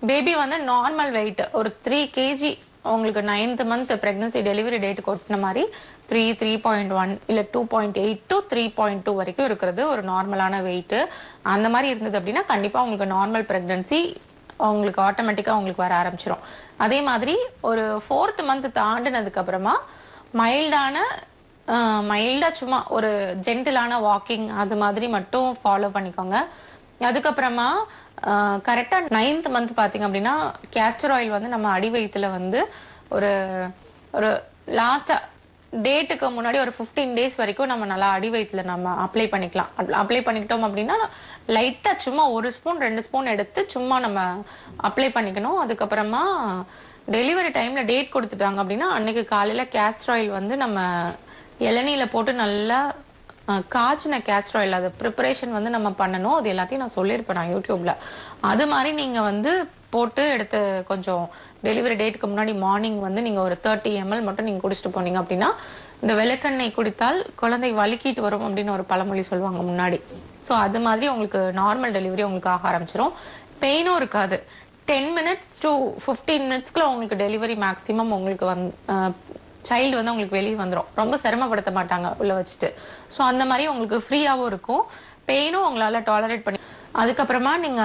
Baby வந்து normal wait ஒரு 3 KG உங்களுக்கு 9th month pregnancy delivery date கொட்டின மாதிரி 3.1 இல்ல 2.8 to 3.2 வரைக்கும் இருக்கிறது ஒரு நார்மலான வெயிட். அந்த மாதிரி இருந்தது அப்படின்னா கண்டிப்பா உங்களுக்கு நார்மல் பிரெக்னன்சி உங்களுக்கு ஆட்டோமேட்டிக்கா உங்களுக்கு வர ஆரம்பிச்சிடும். அதே மாதிரி ஒரு 4th மந்த் தாண்டினதுக்கு அப்புறமா மைல்டா சும்மா ஒரு ஜென்டிலான வாக்கிங் அது மாதிரி மட்டும் ஃபாலோ பண்ணிக்கோங்க. அதுக்கப்புறமா கரெக்டா 9th மந்த் பாத்தீங்க அப்படின்னா கேஸ்டர் ஆயில் வந்து நம்ம அடி வயித்துல வந்து ஒரு ஒரு லாஸ்டா டேட்டுக்கு முன்னாடி ஒரு 15 டேஸ் வரைக்கும் நம்ம நல்லா அடி வயித்துல நம்ம அப்ளை பண்ணிக்கலாம். அப்ளை பண்ணிக்கிட்டோம் அப்படின்னா லைட்டா சும்மா 1 ஸ்பூன் 2 ஸ்பூன் எடுத்து சும்மா நம்ம அப்ளை பண்ணிக்கணும். அதுக்கப்புறமா டெலிவரி டைம்ல டேட் கொடுத்துட்டாங்க அப்படின்னா அன்னைக்கு காலையில கேஸ்டர் ஆயில் வந்து நம்ம இளநீல போட்டு நல்லா காய்ச்சின கேஸ்டர் ஆயில் அது ப்ரிப்பரேஷன் வந்து நம்ம பண்ணணும். அது எல்லாத்தையும் நான் சொல்லியிருப்பேன் நான் யூடியூப்ல. அது மாதிரி நீங்க வந்து போட்டு எடுத்து கொஞ்சம் டெலிவரி டேட்டுக்கு முன்னாடி மார்னிங் வந்து நீங்க ஒரு 30 ml மட்டும் நீங்க குடிச்சிட்டு போனீங்க அப்படின்னா இந்த விளக்கெண்ணெய் குடித்தால் குழந்தை வலிக்கிட்டு வரும் அப்படின்னு ஒரு பழமொழி சொல்லுவாங்க முன்னாடி. ஸோ அது மாதிரி உங்களுக்கு நார்மல் டெலிவரி உங்களுக்கு ஆக ஆரம்பிச்சிடும். பெயினும் இருக்காது. 10 minutes to 15 minutesக்குள்ள உங்களுக்கு டெலிவரி மேக்ஸிமம் உங்களுக்கு சைல்டு வந்து உங்களுக்கு வெளியே வந்துடும். ரொம்ப சிரமப்படுத்த மாட்டாங்க உள்ள வச்சுட்டு. ஸோ அந்த மாதிரி உங்களுக்கு ஃப்ரீயாகவும் இருக்கும். பெயினும் உங்களால டாலரேட் பண்ணி அதுக்கப்புறமா நீங்க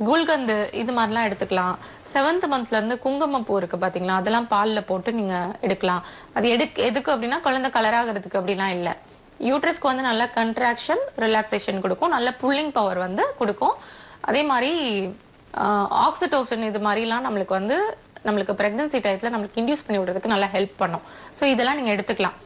குல்கந்து இது மாதிரிலாம் எடுத்துக்கலாம். 7th மந்த்ல இருந்து குங்குமப்பூ இருக்கு பாத்தீங்களா, அதெல்லாம் பால்ல போட்டு நீங்க எடுக்கலாம். அது எதுக்கு அப்படின்னா குழந்தை கலர் ஆகிறதுக்கு அப்படிலாம் இல்ல. யூட்ரஸ்க்கு வந்து நல்ல கண்ட்ராக்ஷன் ரிலாக்ஸேஷன் கொடுக்கும், நல்ல புல்லிங் பவர் வந்து கொடுக்கும். அதே மாதிரி ஆக்சிடோசின் இது மாதிரிலாம் நம்மளுக்கு பிரெக்னன்சி டயத்துல நம்மளுக்கு இன்டியூஸ் பண்ணி விடுறதுக்கு நல்லா ஹெல்ப் பண்ணும். ஸோ இதெல்லாம் நீங்க எடுத்துக்கலாம்.